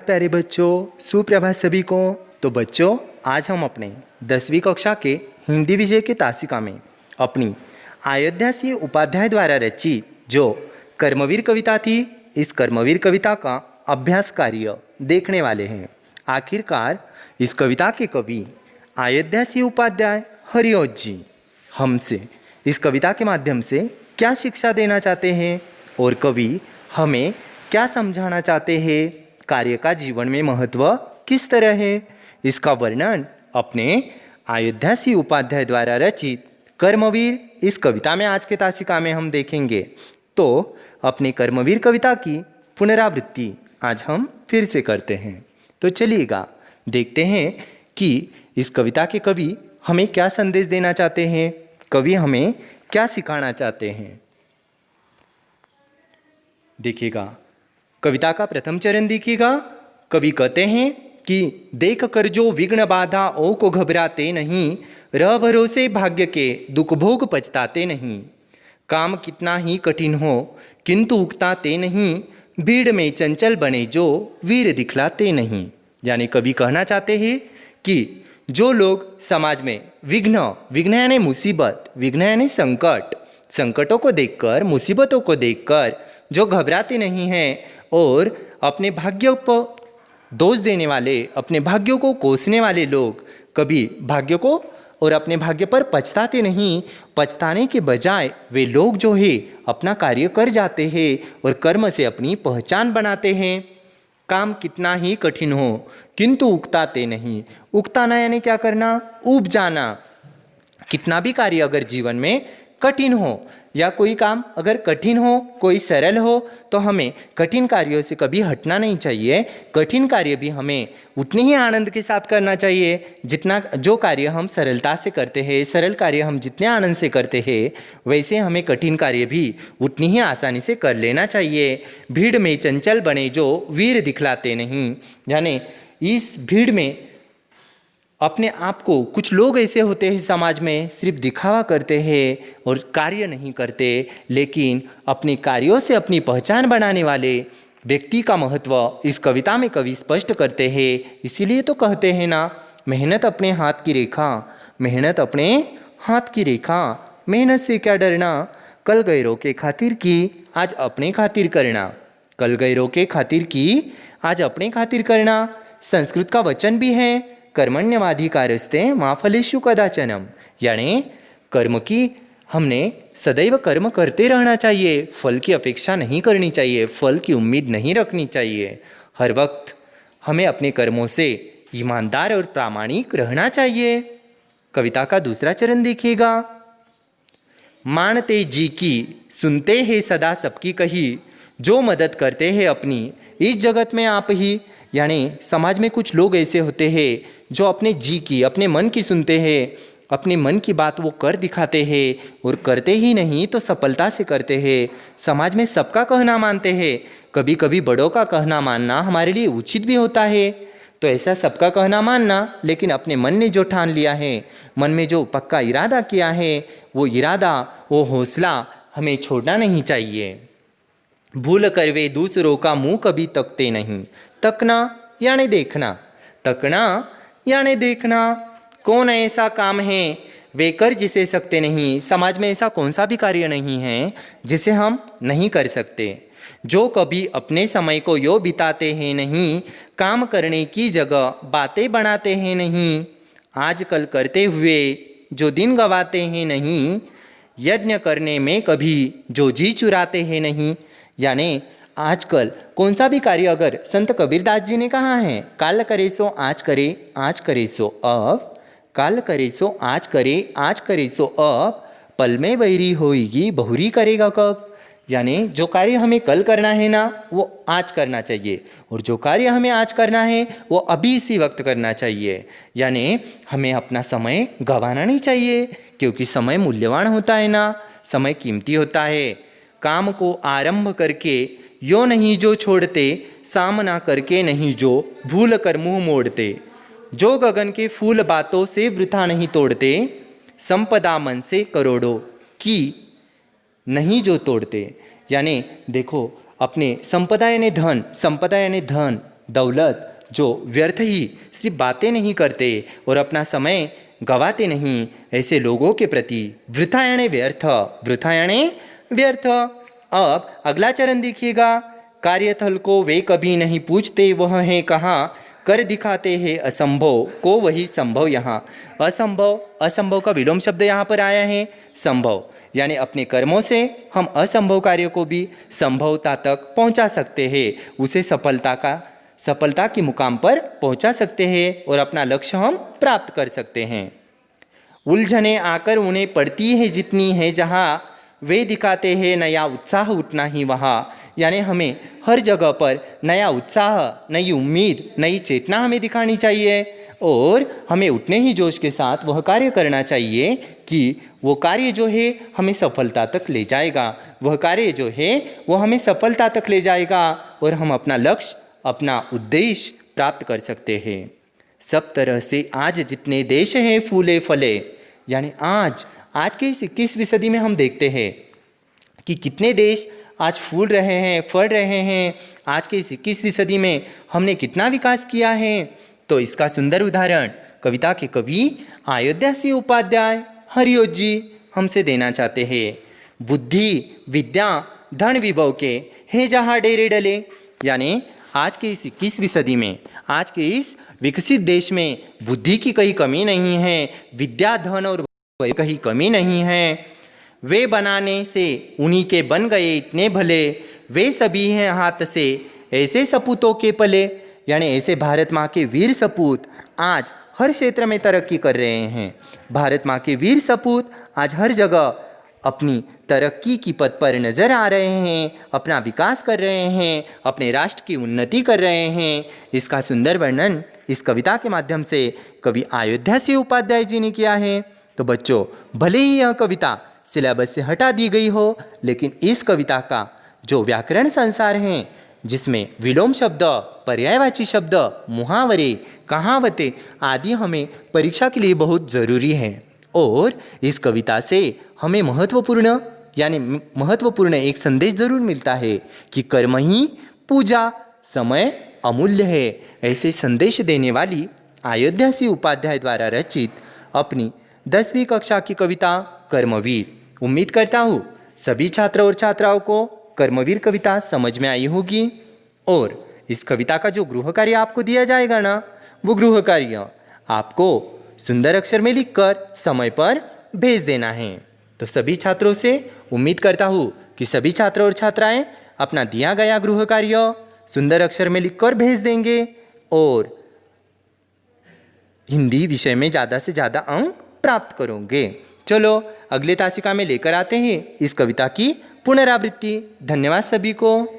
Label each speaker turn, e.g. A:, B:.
A: प्यारे बच्चों, सुप्रभात सभी को। तो बच्चों, आज हम अपने 10वीं कक्षा के हिंदी विषय के तासिका में अपनी अयोध्या सिंह उपाध्याय द्वारा रचित जो कर्मवीर कविता थी, इस कर्मवीर कविता का अभ्यास कार्य देखने वाले हैं। आखिरकार इस कविता के कवि अयोध्या सिंह उपाध्याय हरिऔध जी हमसे इस कविता के माध्यम से क्या शिक्षा देना चाहते हैं और कवि हमें क्या समझाना चाहते हैं, कार्य का जीवन में महत्व किस तरह है, इसका वर्णन अपने अयोध्या सिंह उपाध्याय द्वारा रचित कर्मवीर इस कविता में आज के तासिका में हम देखेंगे। तो अपनी कर्मवीर कविता की पुनरावृत्ति आज हम फिर से करते हैं। तो चलिएगा देखते हैं कि इस कविता के कवि हमें क्या संदेश देना चाहते हैं, कवि हमें क्या सिखाना चाहते हैं। देखिएगा, कविता का प्रथम चरण देखिएगा। कवि कहते हैं कि देख कर जो विघ्न बाधा ओ को घबराते नहीं, रह भरोसे भाग्य के दुख भोग पछताते नहीं। काम कितना ही कठिन हो किंतु उकताते नहीं, भीड़ में चंचल बने जो वीर दिखलाते नहीं। यानी कवि कहना चाहते हैं कि जो लोग समाज में विघ्न यानी मुसीबत, विघ्न यानी संकट, संकटों को देखकर, मुसीबतों को देखकर जो घबराते नहीं हैं और अपने भाग्यों पर दोष देने वाले, अपने भाग्यों को कोसने वाले लोग कभी भाग्य को और अपने भाग्य पर पछताते नहीं। पछताने के बजाय वे लोग जो है अपना कार्य कर जाते हैं और कर्म से अपनी पहचान बनाते हैं। काम कितना ही कठिन हो किंतु उकताते नहीं। उकताना यानी क्या करना, ऊब जाना। कितना भी कार्य अगर जीवन में कठिन हो या कोई काम अगर कठिन हो, कोई सरल हो, तो हमें कठिन कार्यों से कभी हटना नहीं चाहिए। कठिन कार्य भी हमें उतने ही आनंद के साथ करना चाहिए जितना जो कार्य हम सरलता से करते हैं। सरल कार्य हम जितने आनंद से करते हैं वैसे हमें कठिन कार्य भी उतनी ही आसानी से कर लेना चाहिए। भीड़ में चंचल बने जो वीर दिखलाते नहीं। यानी इस भीड़ में अपने आप को, कुछ लोग ऐसे होते हैं समाज में सिर्फ दिखावा करते हैं और कार्य नहीं करते, लेकिन अपने कार्यों से अपनी पहचान बनाने वाले व्यक्ति का महत्व इस कविता में कवि स्पष्ट करते हैं। इसीलिए तो कहते हैं ना, मेहनत अपने हाथ की रेखा, मेहनत अपने हाथ की रेखा, मेहनत से क्या डरना, कल गैरों के खातिर की आज अपने खातिर करना, कल गैरों के खातिर की आज अपने खातिर करना। संस्कृत का वचन भी है, कर्मण्यवाधिकारस्ते मा फलेषु कदाचनम। यानी कर्म की हमने सदैव कर्म करते रहना चाहिए, फल की अपेक्षा नहीं करनी चाहिए, फल की उम्मीद नहीं रखनी चाहिए। हर वक्त हमें अपने कर्मों से ईमानदार और प्रामाणिक रहना चाहिए। कविता का दूसरा चरण देखिएगा। मानते जी की सुनते हैं सदा सबकी कही, जो मदद करते हैं अपनी इस जगत में आप ही। यानी समाज में कुछ लोग ऐसे होते हैं जो अपने जी की, अपने मन की सुनते हैं, अपने मन की बात वो कर दिखाते हैं और करते ही नहीं तो सफलता से करते हैं। समाज में सबका कहना मानते हैं। कभी कभी बड़ों का कहना मानना हमारे लिए उचित भी होता है। तो ऐसा सबका कहना मानना, लेकिन अपने मन ने जो ठान लिया है, मन में जो पक्का इरादा किया है, वो इरादा, वो हौसला हमें छोड़ना नहीं चाहिए। भूल कर वे दूसरों का मुंह कभी तकते नहीं। तकना यानी देखना, तकना यानी देखना। कौन ऐसा काम है वे कर जिसे सकते नहीं। समाज में ऐसा कौन सा भी कार्य नहीं है जिसे हम नहीं कर सकते। जो कभी अपने समय को यो बिताते हैं नहीं, काम करने की जगह बातें बनाते हैं नहीं। आजकल करते हुए जो दिन गवाते हैं नहीं, यज्ञ करने में कभी जो जी चुराते हैं नहीं। यानी आजकल कौन सा भी कार्य अगर संत कबीरदास जी ने कहा है, काल करे सो आज करे, आज करे सो अब, काल करे सो आज करे, आज करे सो अब, पल में बैरी होएगी बहुरी करेगा कब। यानी जो कार्य हमें कल करना है ना, वो आज करना चाहिए, और जो कार्य हमें आज करना है वो अभी इसी वक्त करना चाहिए। यानी हमें अपना समय गंवाना नहीं चाहिए, क्योंकि समय मूल्यवान होता है ना, समय कीमती होता है। काम को आरंभ करके यो नहीं जो छोड़ते, सामना करके नहीं जो भूल कर मुंह मोड़ते। जो गगन के फूल बातों से वृथा नहीं तोड़ते, संपदा मन से करोड़ों की नहीं जो तोड़ते। यानी देखो, अपने संपदा यानी धन, संपदा यानी धन, दौलत जो व्यर्थ ही सिर्फ बातें नहीं करते और अपना समय गवाते नहीं, ऐसे लोगों के प्रति वृथा यानी व्यर्थ, वृथा यानी व्यर्थ। अब अगला चरण देखिएगा, कार्यस्थल को वे कभी नहीं पूछते वह है कहाँ, कर दिखाते हैं असंभव को वही संभव यहाँ। असंभव, असंभव का विलोम शब्द यहाँ पर आया है संभव, यानी अपने कर्मों से हम असंभव कार्य को भी संभवता तक पहुँचा सकते हैं, उसे सफलता के मुकाम पर पहुँचा सकते हैं और अपना लक्ष्य हम प्राप्त कर सकते हैं। उलझने आकर उन्हें पड़ती है जितनी है जहाँ, वे दिखाते हैं नया उत्साह उतना ही वहाँ। यानी हमें हर जगह पर नया उत्साह, नई उम्मीद, नई चेतना हमें दिखानी चाहिए और हमें उतने ही जोश के साथ वह कार्य करना चाहिए कि वो कार्य जो है हमें सफलता तक ले जाएगा, वह कार्य जो है वो हमें सफलता तक ले जाएगा और हम अपना लक्ष्य, अपना उद्देश्य प्राप्त कर सकते हैं। सब तरह से आज जितने देश हैं फूले फले, यानी आज के इस 21वीं सदी में हम देखते हैं कि कितने देश आज फूल रहे हैं, फल रहे हैं। आज के इस 21वीं सदी में हमने कितना विकास किया है, तो इसका सुंदर उदाहरण कविता के कवि अयोध्या सिंह उपाध्याय हरिओत जी हमसे देना चाहते हैं। बुद्धि विद्या धन विभव के हैं जहाँ डेरे डले, यानी आज के इस 21वीं सदी में, आज के इस विकसित देश में बुद्धि की कहीं कमी नहीं है, विद्या धन और कहीं कमी नहीं है। वे बनाने से उन्हीं के बन गए इतने भले, वे सभी हैं हाथ से ऐसे सपूतों के पले, यानी ऐसे भारत माँ के वीर सपूत आज हर क्षेत्र में तरक्की कर रहे हैं। भारत माँ के वीर सपूत आज हर जगह अपनी तरक्की की पथ पर नज़र आ रहे हैं, अपना विकास कर रहे हैं, अपने राष्ट्र की उन्नति कर रहे हैं। इसका सुंदर वर्णन इस कविता के माध्यम से कवि अयोध्या सिंह उपाध्याय जी ने किया है। तो बच्चों, भले ही यह कविता सिलेबस से हटा दी गई हो, लेकिन इस कविता का जो व्याकरण संसार है, जिसमें विलोम शब्द, पर्यायवाची शब्द, मुहावरे, कहावतें आदि हमें परीक्षा के लिए बहुत ज़रूरी है और इस कविता से हमें महत्वपूर्ण एक संदेश जरूर मिलता है कि कर्म ही पूजा, समय अमूल्य है। ऐसे संदेश देने वाली अयोध्या सिंह उपाध्याय द्वारा रचित अपनी 10वीं कक्षा की कविता कर्मवीर। उम्मीद करता हूँ सभी छात्र और छात्राओं को कर्मवीर कविता समझ में आई होगी और इस कविता का जो गृह कार्य आपको दिया जाएगा ना, वो गृह कार्य आपको सुंदर अक्षर में लिखकर समय पर भेज देना है। तो सभी छात्रों से उम्मीद करता हूँ कि सभी छात्र और छात्राएं अपना दिया गया गृह कार्य सुंदर अक्षर में लिखकर भेज देंगे और हिंदी विषय में ज़्यादा से ज़्यादा अंक प्राप्त करोगे। चलो अगले तासिका में लेकर आते हैं इस कविता की पुनरावृत्ति। धन्यवाद सभी को।